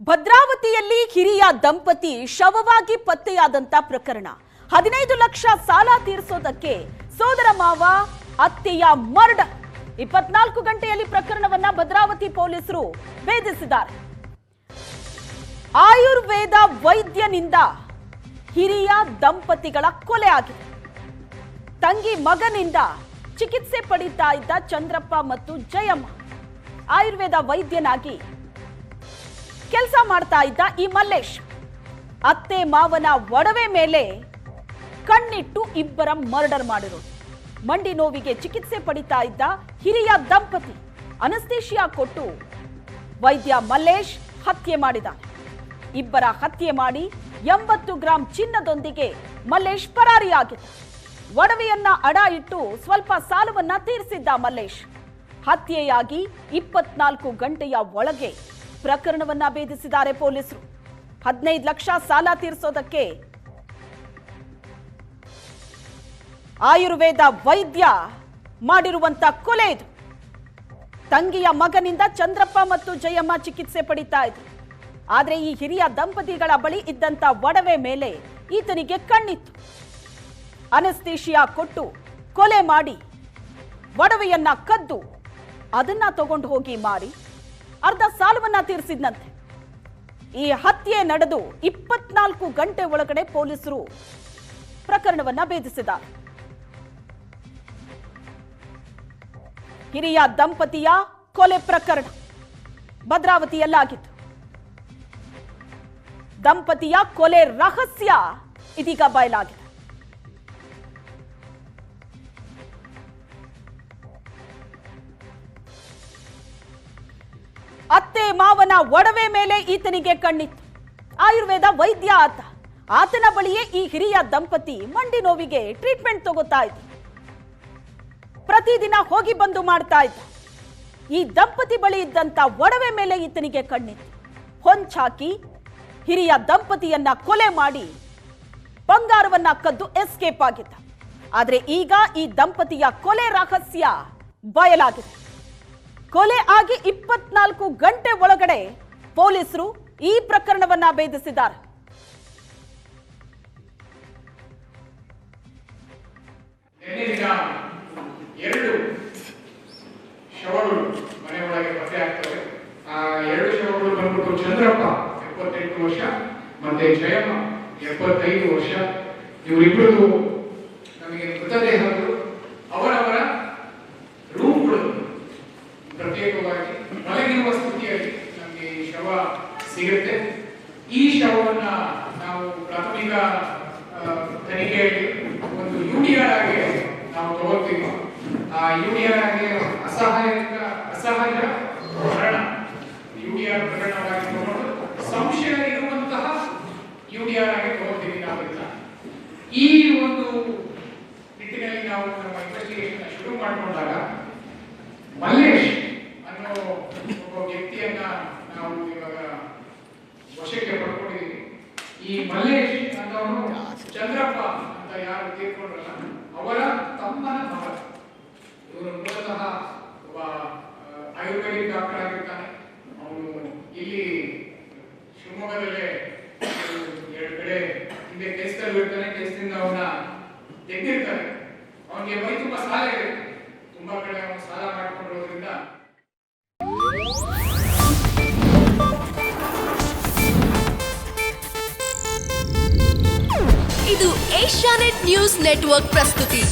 ಭದ್ರಾವತಿಯಲ್ಲಿ ಹಿರಿಯ ದಂಪತಿ ಶವವಾಗಿ ಪತ್ತೆಯಾದಂತ ಪ್ರಕರಣ. 15 ಲಕ್ಷ ಸಾಲ ತೀರಿಸೋದಕ್ಕೆ ಸೋದರ ಮಾವ ಅತ್ತೆಯ ಮರ್ಡರ್. 24 ಗಂಟೆಯಲ್ಲಿ ಪ್ರಕರಣವನ್ನ ಭದ್ರಾವತಿ ಪೊಲೀಸರು ಭೇದಿಸಿದ್ದಾರೆ. ಆಯುರ್ವೇದ ವೈದ್ಯನಿಂದ ಹಿರಿಯ ದಂಪತಿಗಳ ಕೊಲೆ ಆಗಿದೆ. ತಂಗಿ ಮಗನಿಂದ ಚಿಕಿತ್ಸೆ ಪಡಿತಾ ಇದ್ದ ಚಂದ್ರಪ್ಪ ಮತ್ತು ಜಯಮ್ಮ ಆಯುರ್ವೇದ ವೈದ್ಯನಾಗಿ ಕೆಲಸ ಮಾಡ್ತಾ ಇದ್ದ ಈ ಮಲ್ಲೇಶ್ ಅತ್ತೆ ಮಾವನ ಒಡವೆ ಮೇಲೆ ಕಣ್ಣಿಟ್ಟು ಇಬ್ಬರ ಮರ್ಡರ್ ಮಾಡಿರೋದು. ಮಂಡಿ ನೋವಿಗೆ ಚಿಕಿತ್ಸೆ ಪಡಿತಾ ಇದ್ದ ಹಿರಿಯ ದಂಪತಿ ಅನಸ್ತೇಶಿಯಾ ಕೊಟ್ಟು ವೈದ್ಯ ಮಲ್ಲೇಶ್ ಹತ್ಯೆ ಮಾಡಿದ್ದಾನೆ. ಇಬ್ಬರ ಹತ್ಯೆ ಮಾಡಿ 80 ಗ್ರಾಂ ಚಿನ್ನದೊಂದಿಗೆ ಮಲ್ಲೇಶ್ ಪರಾರಿಯಾಗಿದ್ದ. ಒಡವೆಯನ್ನ ಅಡ ಇಟ್ಟು ಸ್ವಲ್ಪ ಸಾಲವನ್ನ ತೀರಿಸಿದ್ದ ಮಲ್ಲೇಶ್. ಹತ್ಯೆಯಾಗಿ 24 ಗಂಟೆಯ ಒಳಗೆ ಪ್ರಕರಣವನ್ನ ಭೇದಿಸಿದ್ದಾರೆ ಪೊಲೀಸರು. 15 ಲಕ್ಷ ಸಾಲ ತೀರಿಸೋದಕ್ಕೆ ಆಯುರ್ವೇದ ವೈದ್ಯ ಮಾಡಿರುವಂತ ಕೊಲೆ ಇದು. ತಂಗಿಯ ಮಗನಿಂದ ಚಂದ್ರಪ್ಪ ಮತ್ತು ಜಯಮ್ಮ ಚಿಕಿತ್ಸೆ ಪಡಿತಾ ಇದ್ರು. ಆದ್ರೆ ಈ ಹಿರಿಯ ದಂಪತಿಗಳ ಬಳಿ ಇದ್ದಂತ ಒಡವೆ ಮೇಲೆ ಈತನಿಗೆ ಕಣ್ಣಿತ್ತು. ಅನಸ್ತೇಶಿಯಾ ಕೊಟ್ಟು ಕೊಲೆ ಮಾಡಿ ಒಡವೆಯನ್ನ ಕದ್ದು ಅದನ್ನ ತಗೊಂಡು ಹೋಗಿ ಮಾರಿ ಅರ್ಧ ಸಾಲವನ್ನ ತೀರಿಸಿದ್ನಂತೆ. ಈ ಹತ್ಯೆ ನಡೆದು 24 ಗಂಟೆ ಒಳಗಡೆ ಪೊಲೀಸರು ಪ್ರಕರಣವನ್ನ ಭೇದಿಸಿದ್ದಾರೆ. ಹಿರಿಯ ದಂಪತಿಯ ಕೊಲೆ ಪ್ರಕರಣ ಭದ್ರಾವತಿಯಲ್ಲಾಗಿತ್ತು. ದಂಪತಿಯ ಕೊಲೆ ರಹಸ್ಯ ಇದೀಗ ಬಯಲಾಗಿದೆ. ಅತ್ತೆ ಮಾವನ ಒಡವೆ ಮೇಲೆ ಈತನಿಗೆ ಕಣ್ಣಿತ್ತು. ಆಯುರ್ವೇದ ವೈದ್ಯ ಆತ. ಆತನ ಬಳಿಯೇ ಈ ಹಿರಿಯ ದಂಪತಿ ಮಂಡಿ ನೋವಿಗೆ ಟ್ರೀಟ್ಮೆಂಟ್ ತಗೋತಾ ಇದ್ದ. ಪ್ರತಿದಿನ ಹೋಗಿ ಬಂದು ಮಾಡ್ತಾ ಇದ್ದ. ಈ ದಂಪತಿ ಬಳಿ ಇದ್ದಂತ ಒಡವೆ ಮೇಲೆ ಈತನಿಗೆ ಕಣ್ಣಿತ್ತು. ಹೊಂಚಾಕಿ ಹಿರಿಯ ದಂಪತಿಯನ್ನ ಕೊಲೆ ಮಾಡಿ ಬಂಗಾರವನ್ನ ಕದ್ದು ಎಸ್ಕೇಪ್ ಆಗಿದ್ದ. ಆದ್ರೆ ಈಗ ಈ ದಂಪತಿಯ ಕೊಲೆ ರಹಸ್ಯ ಬಯಲಾಗಿದೆ. ಕೊಲೆ ಆಗಿ 24 ಗಂಟೆ ಒಳಗಡೆ ಪೊಲೀಸರು ಈ ಪ್ರಕರಣವನ್ನ ಭೇದಿಸಿದ್ದಾರೆ. ಎರಡು ಶವಗಳು ಮನೆ ಒಳಗೆ ಪತ್ತೆ ಆಗ್ತವೆ. ಆ ಎರಡು ಶವಗಳು ಬಂದ್ಬಿಟ್ಟು ಚಂದ್ರಪ್ಪ 78 ವರ್ಷ ಮತ್ತೆ ಜಯಮ್ಮ 75 ವರ್ಷ. ಇವರಿಬ್ಬರು ನಮಗೆ ಮೃತದೇಹಗಳು ಅವರವರ ರೂಮ್ಗಳು ಪ್ರತ್ಯೇಕವಾಗಿ ಮಲಗಿರುವ ಸ್ಥಿತಿಯಲ್ಲಿ ನಮಗೆ ಈ ಶವ ಸಿಗುತ್ತೆ. ಈ ಶವವನ್ನ ನಾವು ಪ್ರಾಥಮಿಕ ತನಿಖೆಯಲ್ಲಿ ಒಂದು ಯುಡಿಆರ್ ಆಗಿ ನಾವು ತಗೊಳ್ತೀವಿ. ಆ ಯುಡಿಆರ್ ಆಗಿ ಅಸಹಜ ಮರಣ ಯುಡಿಆರ್ ಪ್ರಕರಣವಾಗಿ ತಗೊಂಡು ಸಂಶಯ ಇರುವಂತಹ ಯುಡಿಆರ್ ಆಗಿ ತಗೊಳ್ತೀವಿ ನಾವೆಲ್ಲ. ಈ ಒಂದು ನಿಟ್ಟಿನಲ್ಲಿ ನಾವು ನಮ್ಮ ಇನ್ವೆಸ್ಟಿಗೇಷನ್ ಶುರು ಮಾಡಿಕೊಂಡಾಗ ಮಲ್ಲೇಶ್ ಅನ್ನೋ ಒಬ್ಬ ವ್ಯಕ್ತಿಯನ್ನ ನಾವು ಇವಾಗ ವಶಕ್ಕೆ ಪಡ್ಕೊಂಡಿದ್ದೀವಿ. ಈ ಮಲ್ಲೇಶ್ ಅನ್ನೋನು ಚಂದ್ರಪ್ಪ ಅಂತ ಯಾರು ತೀರ್ಕೊಂಡ್ರಲ್ಲ ಅವರ ತಮ್ಮನ ಮಗ. ಇವರು ಮೂಲತಃ ಒಬ್ಬ ಆಯುರ್ವೇದಿಕ್ ಡಾಕ್ಟರ್ ಆಗಿರ್ತಾನೆ. ಅವನು ಇಲ್ಲಿ ಶಿವಮೊಗ್ಗದಲ್ಲೇ 2 ಕಡೆ ಹಿಂದೆ ಕೇಸ್ದಲ್ಲಿ ಇರ್ತಾನೆ. ಕೇಸ್ದಿಂದ ಅವನ ತೆಗೆದಿರ್ತಾರೆ. ಅವನಿಗೆ ಮೈ ತುಂಬಾ ಸಾಲ ಇದೆ. ತುಂಬಾ ಕಡೆ ಅವನು ಸಾಲ ಮಾಡಿಕೊಂಡಿರೋದ್ರಿಂದ ಇದು ಏಷ್ಯಾನೆಟ್ ನ್ಯೂಸ್ ನೆಟ್ವರ್ಕ್ ಪ್ರಸ್ತುತಿ.